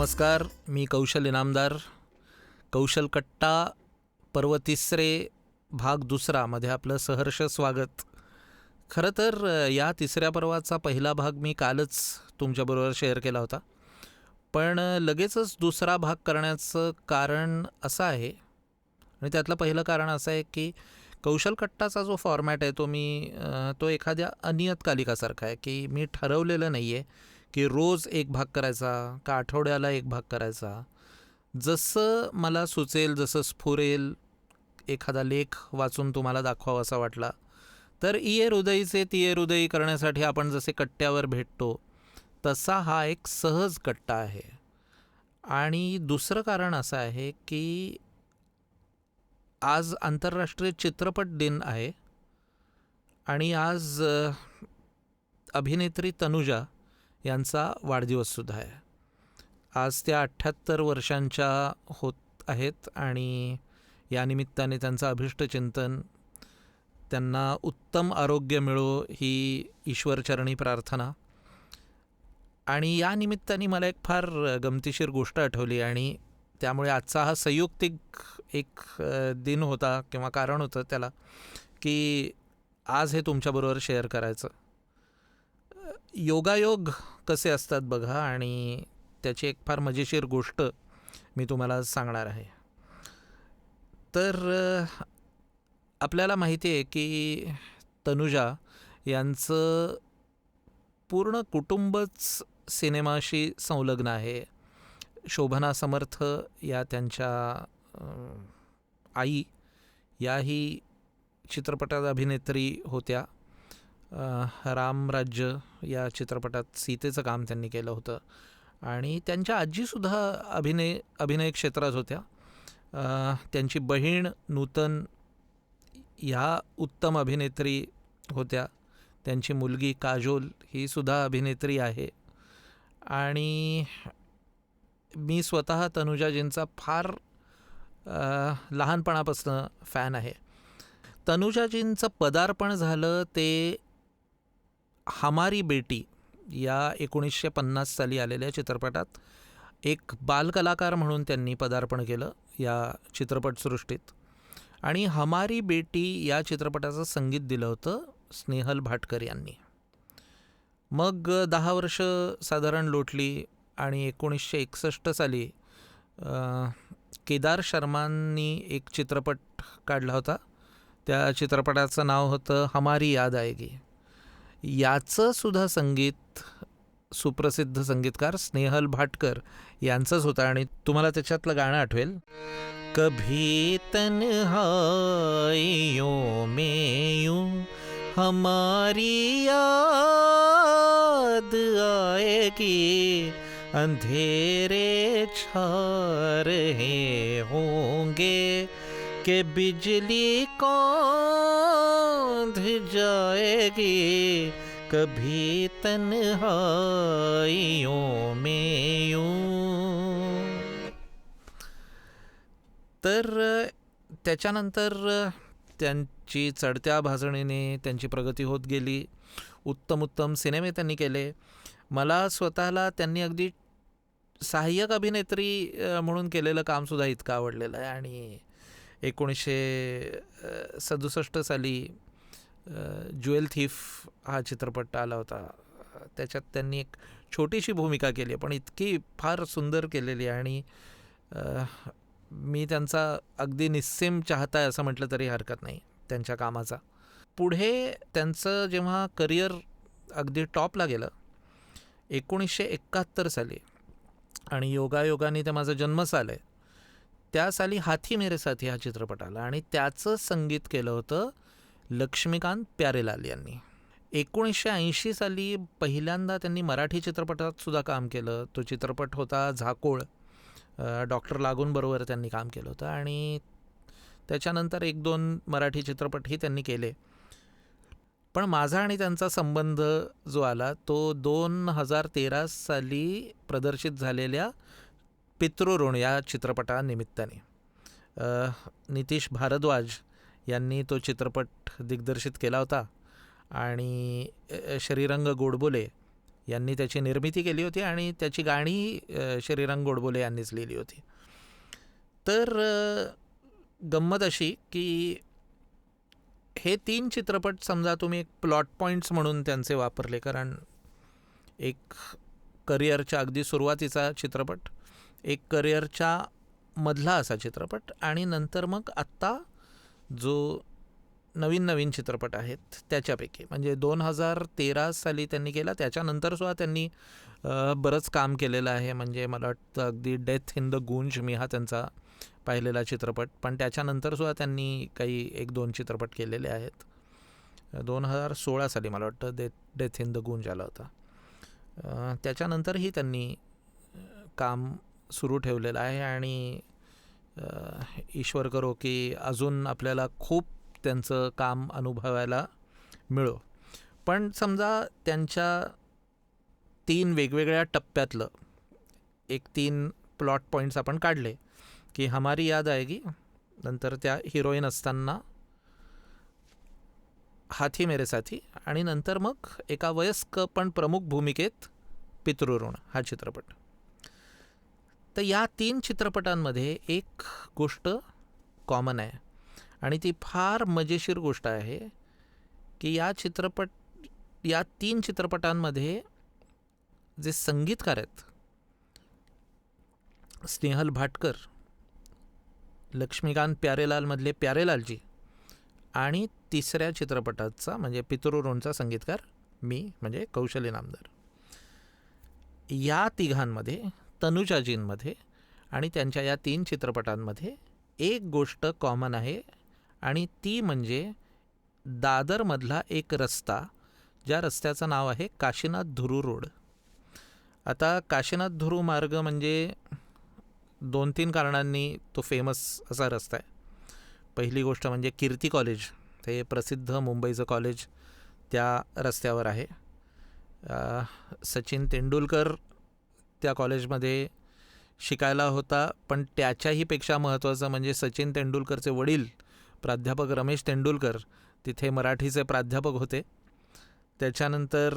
नमस्कार, मी कौशल इनामदार. कौशल कट्टा पर्व तिसरे भाग दुसरामध्ये आपलं सहर्ष स्वागत. खरं तर या तिसऱ्या पर्वाचा पहिला भाग मी कालच तुमच्याबरोबर शेअर केला होता, पण लगेचच दुसरा भाग करण्याचं कारण असं आहे, आणि त्यातलं पहिलं कारण असं आहे की कौशल कट्टाचा जो फॉर्मॅट आहे तो एखाद्या अनियतकालिकासारखा आहे, की मी ठरवलेलं नाही आहे की रोज एक भाग करायचा का आठवड्याला एक भाग करायचा. जसं मला सुचेल, जसं स्फुरेल, एखादा लेख वाचून तुम्हाला दाखवावा असा वाटला तर इये हृदयीचे तिये हृदयी करण्यासाठी आपण जसे कट्ट्यावर भेटतो तसा हा एक सहज कट्टा आहे. आणि दुसरं कारण असं आहे की आज आंतरराष्ट्रीय चित्रपट दिन आहे आणि आज अभिनेत्री तनुजा यांचा वाढदिवससुद्धा आहे. आज त्या 78 वर्षांच्या होत आहेत आणि या निमित्ताने त्यांचं अभिष्टचिंतन, त्यांना उत्तम आरोग्य मिळो ही ईश्वरचरणी प्रार्थना. आणि या निमित्ताने मला एक फार गमतीशीर गोष्ट आठवली आणि त्यामुळे आजचा हा संयुक्तिक एक दिन होता किंवा कारण होतं त्याला, की आज हे तुमच्याबरोबर शेअर करायचं. योगायोग कसे असतात बघा, आणि त्याची एक फार मजेशीर गोष्ट मी तुम्हाला सांगणार आहे. तर आपल्याला माहिती आहे की तनुजा यांचं पूर्ण कुटुंबच सिनेमाशी संलग्न आहे. शोभना समर्थ या त्यांच्या आई याही चित्रपटात अभिनेत्री होत्या. रामराज्य या चित्रपटात सीतेचं काम त्यांनी केलं होतं आणि त्यांच्या आजीसुद्धा अभिनय क्षेत्रात होत्या. त्यांची बहीण नूतन ह्या उत्तम अभिनेत्री होत्या. त्यांची मुलगी काजोल ही सुद्धा अभिनेत्री आहे. आणि मी स्वतः तनुजाजींचा फार लहानपणापासून फॅन आहे. तनुजाजींचं पदार्पण झालं ते हमारी बेटी या 1950 साली आलेल्या चित्रपटात. एक बालकलाकार म्हणून त्यांनी पदार्पण केलं या चित्रपटसृष्टीत. आणि हमारी बेटी या चित्रपटाचं संगीत दिलं होतं स्नेहल भाटकर यांनी. मग 10 वर्ष साधारण लोटली आणि 1961 साली केदार शर्मांनी एक चित्रपट काढला होता. त्या चित्रपटाचं नाव होतं हमारी याद आएगी. याचं सुद्धा संगीत सुप्रसिद्ध संगीतकार स्नेहल भाटकर यांचंच होतं. आणि तुम्हाला त्याच्यातलं गाणं आठवेल, कभी तन्हाइयों में यूं हमारी याद आएगी, अंधेरे छा रहे होंगे कि बिजली कौंध जाएगी, कभी तन्हाइयों में यूं. तर त्याच्यानंतर त्यांची चढत्या भाजणीने त्यांची प्रगती होत गेली. उत्तम सिनेमे त्यांनी केले. मला स्वतःला त्यांनी अगदी सहाय्यक अभिनेत्री म्हणून केलेलं कामसुद्धा इतकं आवडलेलं आहे. आणि 1967 साली ज्वेल थीफ हा चित्रपट आला होता. त्याच्यात त्यांनी एक छोटीशी भूमिका केली आहे, पण इतकी फार सुंदर केलेली. आणि मी त्यांचा अगदी निस्सीम चाहता आहे असं म्हटलं तरी हरकत नाही त्यांच्या कामाचा. पुढे त्यांचं जेव्हा करिअर अगदी टॉपला गेलं 1971 साली, आणि योगायोगाने ते माझं जन्मच आलं आहे, त्या साली हाथी मेरे साथी हा चित्रपट आला आणि त्याचं संगीत केलं होतं लक्ष्मीकांत प्यारेलाल यांनी. 1980 साली पहिल्यांदा त्यांनी मराठी चित्रपटात सुद्धा काम केलं. तो चित्रपट होता झाकोळ. डॉक्टर लागूंबरोबर त्यांनी काम केलं होतं. आणि त्याच्यानंतर 1-2 मराठी चित्रपटही त्यांनी केले. पण माझा आणि त्यांचा संबंध जो आला तो 2013 साली प्रदर्शित झालेल्या पितृऋण या चित्रपटानिमित्ताने. नितीश भारद्वाज यांनी तो चित्रपट दिग्दर्शित केला होता आणि श्रीरंग गोडबोले यांनी त्याची निर्मिती केली होती आणि त्याची गाणी श्रीरंग गोडबोले यांनीच लिहिली होती. तर गंमत अशी की हे 3 चित्रपट समजा तुम्ही एक प्लॉट पॉईंट्स म्हणून त्यांचे वापरले, कारण एक करिअरच्या अगदी सुरुवातीचा चित्रपट, एक करिअरच्या मधला असा चित्रपट, आणि नंतर मग आत्ता जो नवीन चित्रपट आहेत त्याच्यापैकी, म्हणजे 2013 साली त्यांनी केला. त्याच्यानंतरसुद्धा त्यांनी बरंच काम केलेलं आहे. म्हणजे मला वाटतं अगदी डेथ इन द गूंज मी हा त्यांचा पाहिलेला चित्रपट, पण त्याच्यानंतरसुद्धा त्यांनी काही 1-2 चित्रपट केलेले आहेत. 2016 साली मला वाटतं डेथ इन द गूंज आला होता. त्याच्यानंतरही त्यांनी काम सुरू ठेवलेलं आहे आणि ईश्वर करो की अजून आपल्याला खूप त्यांचं काम अनुभवायला मिळो. पण समजा त्यांच्या 3 वेगवेगळ्या टप्प्यातलं एक 3 प्लॉट पॉईंट्स आपण काढले की हमारी याद आएगी, नंतर त्या हिरोईन असताना हाथी मेरे साथी, आणि नंतर मग एका वयस्क पण प्रमुख भूमिकेत पितृऋण हा चित्रपट. तर या 3 चित्रपटांमध्ये एक गोष्ट कॉमन आहे आणि ती फार मजेशीर गोष्ट आहे की या 3 चित्रपटांमध्ये जे संगीतकार आहेत, स्नेहल भाटकर, लक्ष्मीकांत प्यारेलालमधले प्यारेलालजी, आणि तिसऱ्या चित्रपटाचा म्हणजे पितृऋणचा संगीतकार मी म्हणजे कौशल इनामदार. या तिघांमध्ये, तनुजाजींमध्ये आणि त्यांच्या या 3 चित्रपटांमध्ये एक गोष्ट कॉमन आहे आणि ती म्हणजे दादरमधला एक रस्ता, ज्या रस्त्याचं नाव आहे काशीनाथ धुरू रोड. आता काशीनाथ धुरू मार्ग म्हणजे 2-3 कारणांनी तो फेमस असा रस्ता आहे. पहिली गोष्ट म्हणजे कीर्ती कॉलेज, ते प्रसिद्ध मुंबईचं कॉलेज त्या रस्त्यावर आहे. सचिन तेंडुलकर त्या कॉलेजमध्ये शिकायला होता, पण त्याच्याही पेक्षा महत्त्वाचं म्हणजे सचिन तेंडुलकरचे वडील प्राध्यापक रमेश तेंडुलकर तिथे मराठीचे प्राध्यापक होते. त्याच्यानंतर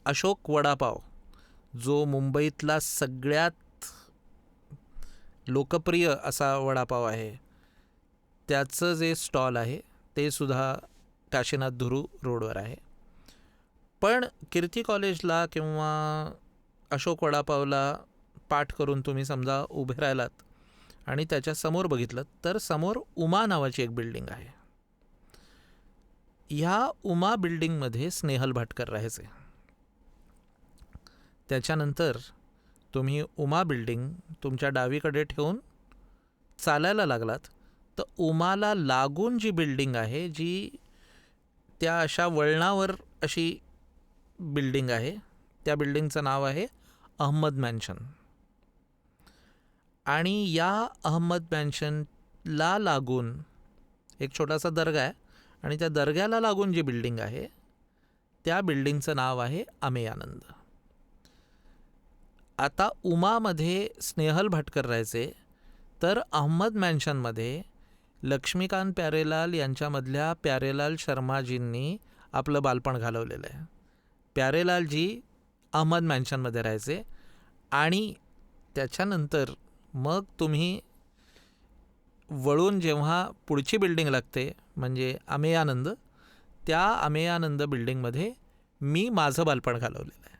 अशोक वडापाव, जो मुंबईतला सगळ्यात लोकप्रिय असा वडापाव आहे, त्याचं जे स्टॉल आहे ते सुद्धा काशीनाथ धुरू रोडवर आहे. पण कीर्ती कॉलेजला किंवा अशोक वडापावला पाठ करून तुम्ही समजा उभे राहिलात आणि त्याच्या समोर बघितलं तर समोर उमा नावाची एक बिल्डिंग आहे. ह्या उमा बिल्डिंगमध्ये स्नेहल भाटकर राहायचे. त्याच्यानंतर तुम्ही उमा बिल्डिंग तुमच्या डावीकडे ठेवून चालायला लागलात तर उमाला लागून जी बिल्डिंग आहे, जी त्या अशा वळणावर अशी बिल्डिंग आहे, त्या बिल्डिंगचं नाव आहे अहमद मॅन्शन. आणि या अहमद मॅन्शनला लागून एक छोटासा दर्गा आहे आणि त्या दर्ग्याला लागून जी बिल्डिंग आहे त्या बिल्डिंगचं नाव आहे अमे आनंद. आता उमामध्ये स्नेहल भाटकर राहायचे, तर अहमद मॅन्शनमध्ये लक्ष्मीकांत प्यारेलाल यांच्यामधल्या प्यारेलाल शर्माजींनी आपलं बालपण घालवलेलं आहे. प्यारेलालजी अहमद मॅन्शनमध्ये राहायचे आणि त्याच्यानंतर मग तुम्ही वळून जेव्हा पुढची बिल्डिंग लागते म्हणजे अमेयानंद, त्या अमेयानंद बिल्डिंगमध्ये मी माझं बालपण घालवलेलं आहे.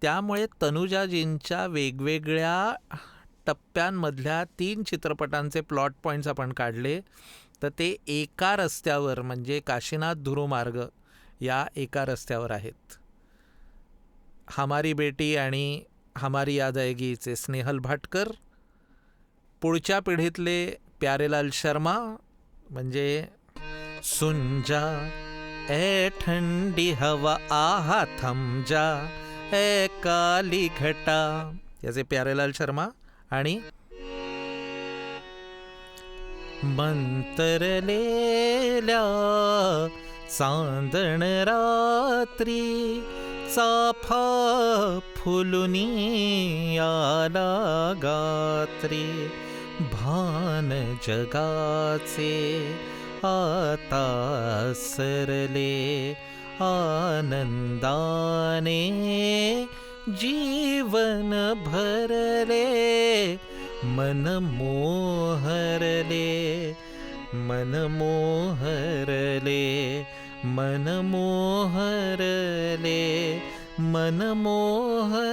त्यामुळे तनुजाजींच्या वेगवेगळ्या टप्प्यांमधल्या 3 चित्रपटांचे प्लॉट पॉईंट्स आपण काढले तर ते एका रस्त्यावर म्हणजे काशीनाथ धुरू मार्ग या एका रस्त्यावर आहेत. हमारी बेटी आणि हमारी याद आएगीचे स्नेहल भाटकर, पुढच्या पिढीतले प्यारेलाल शर्मा म्हणजे सुन जा ए ठंडी हवा आहा थम जा ए काली घटा, याचे प्यारेलाल शर्मा, आणि मंतरलेल्या चांदण रात्री चाफा फुलुनी आला गात्री, भान जगाचे आता सरले आनंदाने जीवन भरले, मन मोहरले, मन मोहरले, मन मोहरले, मन मोहरले.